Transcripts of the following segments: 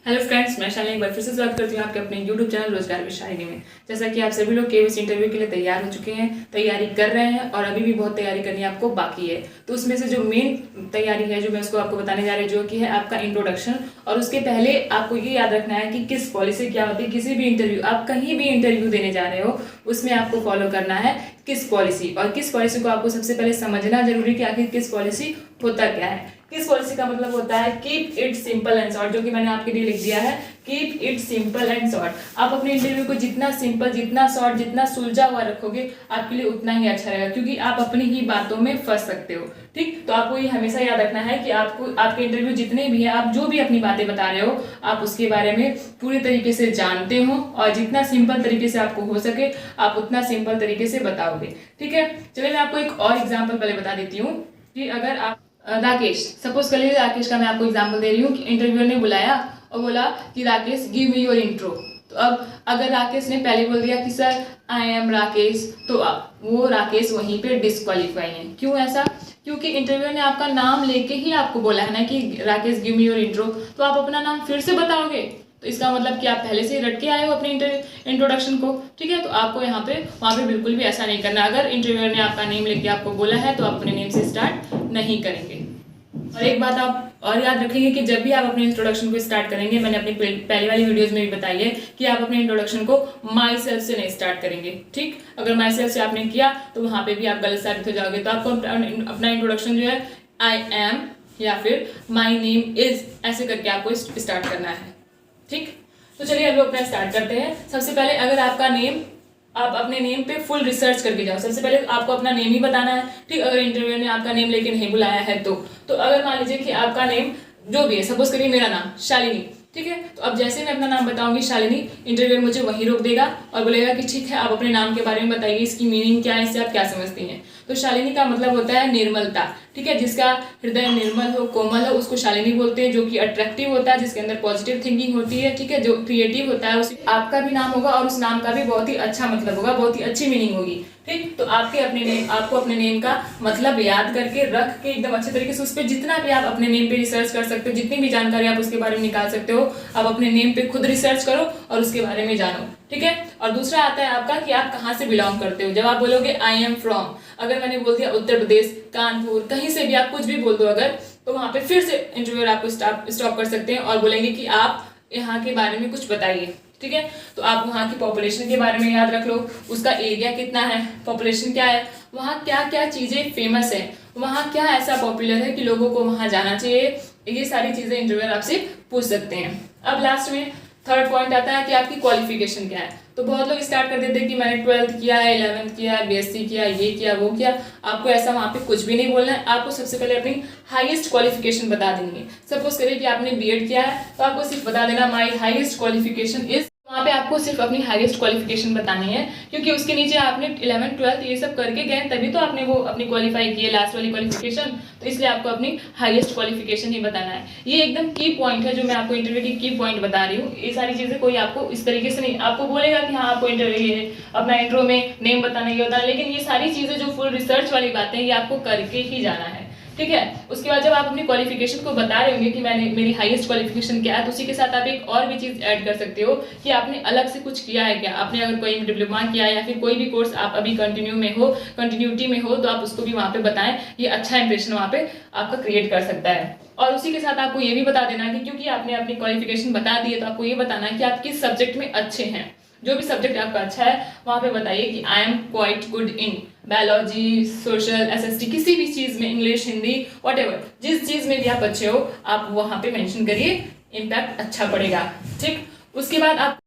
Hello friends, मैं शालिनी एक बार फिर से स्वागत करती हूँ आपके अपने यूट्यूब चैनल रोजगार विद शालिनी में। जैसा कि आप सभी लोग केवीसी इंटरव्यू के लिए तैयार हो चुके हैं, तैयारी कर रहे हैं और अभी भी बहुत तैयारी करनी आपको बाकी है। तो उसमें से जो मेन तैयारी है जो मैं उसको आपको बताने जा रही हूँ, जो कि है आपका इंट्रोडक्शन। और उसके पहले आपको ये याद रखना है कि किस पॉलिसी क्या होती है। किसी भी इंटरव्यू, आप कहीं भी इंटरव्यू देने जा रहे हो, उसमें आपको फॉलो करना है किस पॉलिसी, और किस पॉलिसी को आपको सबसे पहले समझना जरूरी कि आखिर किस पॉलिसी होता क्या है। किस पॉलिसी का मतलब होता है keep it simple and short, जो कि मैंने आपके लिए लिख दिया है, keep it simple and short. आप अपने इंटरव्यू को जितना सिंपल, जितना शॉर्ट, जितना सुलझा हुआ रखोगे आपके लिए उतना ही अच्छा रहेगा, क्योंकि आप अपनी ही बातों में फंस सकते हो। ठीक, तो आपको ये हमेशा याद रखना है कि आपको आपके इंटरव्यू जितने भी है, आप जो भी अपनी बातें बता रहे हो, आप उसके बारे में पूरी तरीके से जानते हो और जितना सिंपल तरीके से आपको हो सके आप उतना सिंपल तरीके से बताओगे। ठीक है, चलिए मैं आपको एक और एग्जाम्पल पहले बता देती हूँ कि अगर आप राकेश, सपोज कर लीजिए राकेश का मैं आपको एग्जांपल दे रही हूँ कि इंटरव्यूअर ने बुलाया और बोला कि Rakesh give me your intro. तो अब अगर राकेश ने पहले बोल दिया कि सर आई एम राकेश, तो वो राकेश वहीं पे डिस्क्वालीफाई है। क्यों ऐसा? क्योंकि इंटरव्यूअर ने आपका नाम लेके ही आपको बोला है ना कि Rakesh give me your intro, तो आप अपना नाम फिर से बताओगे तो इसका मतलब कि आप पहले से ही रट के आए हो अपने इंट्रोडक्शन को। ठीक है, तो आपको वहाँ पे बिल्कुल भी ऐसा नहीं करना। अगर इंटरव्यूअर ने आपका नेम लेके आपको बोला है तो आप अपने नेम से स्टार्ट नहीं करेंगे। और एक बात आप और याद रखेंगे कि जब भी आप अपने इंट्रोडक्शन को स्टार्ट करेंगे, मैंने अपनी पहले वाली वीडियोस में भी बताई है कि आप अपने इंट्रोडक्शन को माई सेल्फ से नहीं स्टार्ट करेंगे। ठीक, अगर माई सेल्फ से आपने किया तो वहाँ पे भी आप गलत साबित हो जाओगे। तो आपको अपना इंट्रोडक्शन जो है आई एम या फिर माई नेम इज ऐसे करके आपको स्टार्ट करना है। ठीक, तो चलिए अभी अपना स्टार्ट करते हैं। सबसे पहले अगर आपका नेम, आप अपने नेम पे फुल रिसर्च करके जाओ। सबसे पहले आपको अपना नेम ही बताना है। ठीक, अगर इंटरव्यू ने आपका नेम लेके नहीं बुलाया है तो अगर मान लीजिए कि आपका नेम जो भी है, सपोज करिए मेरा नाम शालिनी, ठीक है, तो अब जैसे मैं अपना नाम बताऊंगी शालिनी, इंटरव्यूअर मुझे वहीं रोक देगा और बोलेगा कि ठीक है आप अपने नाम के बारे में बताइए, इसकी मीनिंग क्या है, इससे आप क्या समझती हैं। तो शालिनी का मतलब होता है निर्मलता। ठीक है, जिसका हृदय निर्मल हो, कोमल हो, उसको शालिनी बोलते हैं। जो कि अट्रैक्टिव होता है, जिसके अंदर पॉजिटिव थिंकिंग होती है। ठीक है, जो क्रिएटिव होता है, उस आपका भी नाम होगा और उस नाम का भी बहुत ही अच्छा मतलब होगा, बहुत ही अच्छी मीनिंग होगी। ठीक, तो आपको अपने नेम का मतलब याद करके रख के एकदम अच्छे तरीके से उस पर जितना भी आप अपने नेम पे रिसर्च कर सकते हो, जितनी भी जानकारी आप उसके बारे में निकाल सकते हो, आप अपने नेम पे खुद रिसर्च करो और उसके बारे में जानो। ठीक है, और दूसरा आता है आपका कि आप कहाँ से बिलोंग करते हो। जब आप बोलोगे आई एम फ्रॉम, अगर मैंने बोल दिया उत्तर प्रदेश, कानपुर, कहीं से भी आप कुछ भी बोल दो अगर, तो वहां पे फिर से इंटरव्यूअर आपको स्टॉप कर सकते हैं और बोलेंगे कि आप यहाँ के बारे में कुछ बताइए। ठीक है, तो आप वहाँ की पॉपुलेशन के बारे में याद रख लो, उसका एरिया कितना है, पॉपुलेशन क्या है, वहाँ क्या क्या चीजें फेमस है, वहाँ क्या ऐसा पॉपुलर है कि लोगों को वहाँ जाना चाहिए। ये सारी चीजें इंटरव्यूअर आपसे पूछ सकते हैं। अब लास्ट में थर्ड पॉइंट आता है कि आपकी क्वालिफिकेशन क्या है। तो बहुत लोग स्टार्ट कर देते हैं कि मैंने 12th किया है, 11th किया है, बीएससी किया, ये किया, वो किया। आपको ऐसा वहाँ पे कुछ भी नहीं बोलना है। आपको सबसे पहले अपनी हाईएस्ट क्वालिफिकेशन बता देनी है। सपोज करिए कि आपने बीएड किया है तो आपको सिर्फ बता देना माई हाईएस्ट क्वालिफिकेशन इज। वहाँ पे आपको सिर्फ अपनी हाईएस्ट क्वालिफिकेशन बतानी है, क्योंकि उसके नीचे आपने 11th 12th ये सब करके गए तभी तो आपने वो अपनी क्वालिफाई की है, लास्ट वाली क्वालिफिकेशन। तो इसलिए आपको अपनी हाईएस्ट क्वालिफिकेशन ही बताना है। ये एकदम की पॉइंट है जो मैं आपको इंटरव्यू की पॉइंट बता रही हूँ। ये सारी चीजें कोई आपको इस तरीके से नहीं, आपको बोलेगा कि हाँ आपको इंटरव्यू अपना इंट्रो में नेम बताना ही होता है, लेकिन ये सारी चीजें जो फुल रिसर्च वाली बातें ये आपको करके ही जाना है। ठीक है, उसके बाद जब आप अपनी क्वालिफिकेशन को बता रहे होंगे कि मेरी हाईएस्ट क्वालिफिकेशन क्या है, तो उसी के साथ आप एक और भी चीज ऐड कर सकते हो कि आपने अलग से कुछ किया है क्या। आपने अगर कोई डिप्लोमा किया है या फिर कोई भी कोर्स आप अभी कंटिन्यूटी में हो तो आप उसको भी वहाँ पे बताएं। ये अच्छा इंप्रेशन वहाँ पे आपका क्रिएट कर सकता है। और उसी के साथ आपको ये भी बता देना कि क्योंकि आपने अपनी क्वालिफिकेशन बता दी है तो आपको ये बताना है कि आप किस सब्जेक्ट में अच्छे हैं। जो भी सब्जेक्ट आपका अच्छा है वहाँ पे बताइए कि I am quite good in biology, social, SST, किसी भी चीज में, इंग्लिश, हिंदी, व्हाटएवर, जिस चीज में भी आप अच्छे हो आप वहां पे मेंशन करिए, इम्पैक्ट अच्छा पड़ेगा। ठीक, उसके बाद आप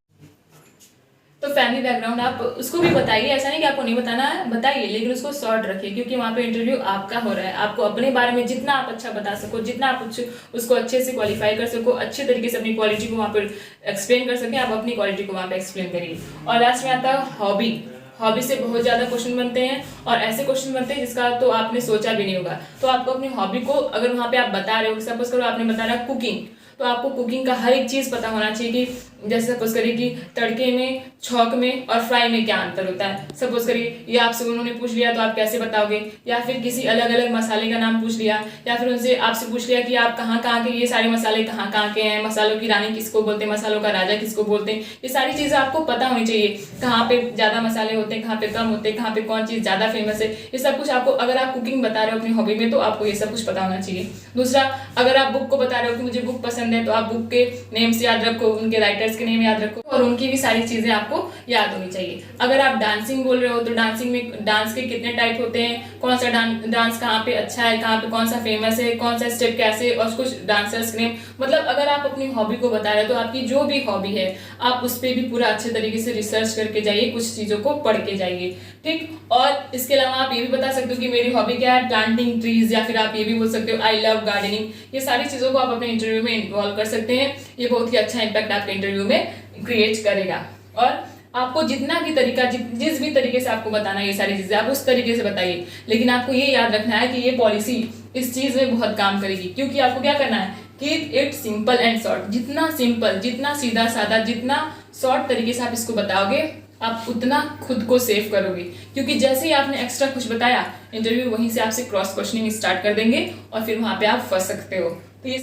तो फैमिली बैकग्राउंड आप उसको भी बताइए। ऐसा नहीं कि आपको नहीं बताना है, बताइए, लेकिन उसको शॉर्ट रखिए, क्योंकि वहाँ पे इंटरव्यू आपका हो रहा है। आपको अपने बारे में जितना आप अच्छा बता सको, जितना आप उसको अच्छे से क्वालिफाई कर सको, अच्छे तरीके से अपनी क्वालिटी को वहाँ पे एक्सप्लेन कर सके, आप अपनी क्वालिटी को वहाँ पे एक्सप्लेन करिए। और लास्ट में आता है हॉबी। हॉबी से बहुत ज्यादा क्वेश्चन बनते हैं और ऐसे क्वेश्चन बनते हैं जिसका तो आपने सोचा भी नहीं होगा। तो आपको अपनी हॉबी को अगर वहाँ पे आप बता रहे हो, सपोज करो आपने बता रहा कुकिंग, तो आपको कुकिंग का हर एक चीज़ पता होना चाहिए कि जैसे सपोज करिए कि तड़के में, छौंक में और फ्राई में क्या अंतर होता है। सपोज करिए ये आपसे उन्होंने पूछ लिया तो आप कैसे बताओगे, या फिर किसी अलग अलग मसाले का नाम पूछ लिया, या फिर उनसे आपसे पूछ लिया कि आप कहाँ कहाँ के ये सारे मसाले कहाँ कहाँ के हैं, मसालों की रानी किसको बोलते हैं, मसालों का राजा किसको बोलते हैं। ये सारी चीज़ें आपको पता होनी चाहिए, कहाँ पे ज़्यादा मसाले होते हैं, कहाँ पे कम होते हैं, कहाँ पे कौन चीज़ ज़्यादा फेमस है। ये सब कुछ आपको, अगर आप कुकिंग बता रहे हो अपनी हॉबी में, तो आपको ये सब कुछ पता होना चाहिए। दूसरा, अगर आप बुक को बता रहे हो कि मुझे बुक पसंद है, तो आप बुक के नेम्स याद रखो, उनके राइटर्स के नेम याद रखो और उनकी भी सारी चीज़ें आपको याद होनी चाहिए। अगर आप डांसिंग बोल रहे हो तो डांसिंग में डांस के कितने टाइप होते हैं, कौन सा डांस कहाँ पे अच्छा है, कहाँ पे कौन सा फेमस है, कौन सा स्टेप कैसे, और कुछ डांसर्स के नेम। मतलब अगर आप अपनी हॉबी को बता रहे हो तो आपकी जो भी हॉबी है आप उस पर भी पूरा अच्छे तरीके से रिसर्च करके जाइए, कुछ चीज़ों को पढ़ के जाइए, ठीक। और इसके अलावा आप ये भी बता सकते हो कि मेरी हॉबी क्या है, प्लांटिंग ट्रीज, या फिर आप ये भी बोल सकते हो आई लव गार्डनिंग। ये सारी चीज़ों को आप अपने इंटरव्यू में इन्वॉल्व कर सकते हैं। ये बहुत ही अच्छा इंपैक्ट आपके इंटरव्यू में क्रिएट करेगा। और आपको जितना भी तरीका, जिस भी तरीके से आपको बताना है ये सारी चीज़ें आप उस तरीके से बताइए, लेकिन आपको ये याद रखना है कि ये पॉलिसी इस चीज़ में बहुत काम करेगी, क्योंकि आपको क्या करना है, keep it simple and short. जितना सिंपल, जितना सीधा साधा, जितना शॉर्ट तरीके से आप इसको बताओगे, आप उतना खुद को सेव करोगे, क्योंकि जैसे ही आपने एक्स्ट्रा कुछ बताया, इंटरव्यू वहीं से आपसे क्रॉस क्वेश्चनिंग स्टार्ट कर देंगे और फिर वहाँ पे आप फंस सकते हो। तो ये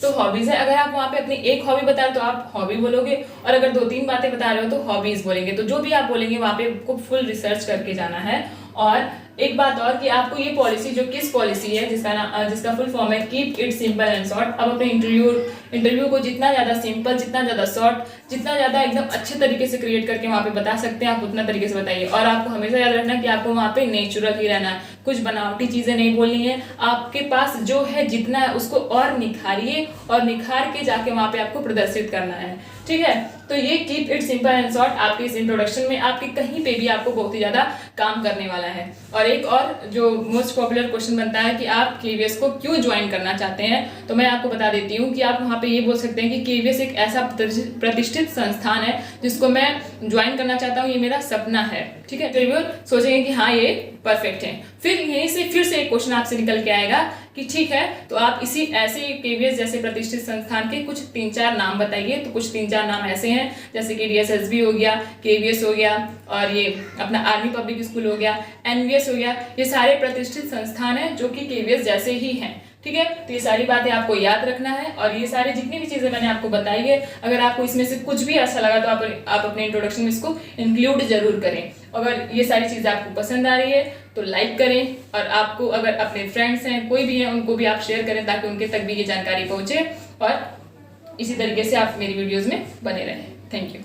तो हॉबीज है। अगर आप वहाँ पे अपनी एक हॉबी बता रहे हो तो आप हॉबी बोलोगे, और अगर 2-3 बातें बता रहे हो तो हॉबीज बोलेंगे। तो जो भी आप बोलेंगे वहाँ पे आपको फुल रिसर्च करके जाना है। और एक बात और कि आपको ये पॉलिसी, जो किस पॉलिसी है जिसका फुल फॉर्म है keep it simple and short, अब अपने इंटरव्यू को जितना ज़्यादा सिंपल, जितना ज़्यादा शॉर्ट, जितना ज़्यादा एकदम अच्छे तरीके से क्रिएट करके वहाँ पे बता सकते हैं आप, उतना तरीके से बताइए। और आपको हमेशा याद रखना है कि आपको वहाँ पे नेचुरल ही रहना है, कुछ बनावटी चीज़ें नहीं बोलनी है। आपके पास जो है जितना है उसको और निखारिए, और निखार के जाके वहाँ पे आपको प्रदर्शित करना है, ठीक है। तो ये keep it simple and short आपके इस इंट्रोडक्शन में आपके कहीं पे भी आपको बहुत ही ज़्यादा काम करने वाला है। और एक और जो मोस्ट पॉपुलर क्वेश्चन बनता है कि आप केवीएस को क्यों ज्वाइन करना चाहते हैं, तो मैं आपको बता देती हूँ कि आप वहाँ पे ये बोल सकते हैं कि केवीएस एक ऐसा प्रतिष्ठित संस्थान है जिसको मैं ज्वाइन करना चाहता हूँ, ये मेरा सपना है, ठीक है। इंटरव्यूअर सोचेंगे कि हाँ ये परफेक्ट है। फिर यहीं से फिर से एक क्वेश्चन आपसे निकल के आएगा कि ठीक है, तो आप इसी ऐसे केवीएस जैसे प्रतिष्ठित संस्थान के कुछ 3-4 नाम बताइए। तो कुछ 3-4 नाम ऐसे हैं, जैसे कि डीएसएसबी हो गया, केवीएस हो गया, और ये अपना आर्मी पब्लिक स्कूल हो गया, एनवीएस हो गया। ये सारे प्रतिष्ठित संस्थान हैं जो कि केवीएस जैसे ही हैं, ठीक है। तो ये सारी बातें आपको याद रखना है। और ये सारी जितनी भी चीज़ें मैंने आपको बताई है, अगर आपको इसमें से कुछ भी अच्छा लगा तो आप अपने इंट्रोडक्शन में इसको इंक्लूड जरूर करें। अगर ये सारी चीज़ें आपको पसंद आ रही है तो लाइक करें, और आपको अगर अपने फ्रेंड्स हैं, कोई भी हैं, उनको भी आप शेयर करें ताकि उनके तक भी ये जानकारी पहुँचे। और इसी तरीके से आप मेरी वीडियोज़ में बने रहें। Thank you.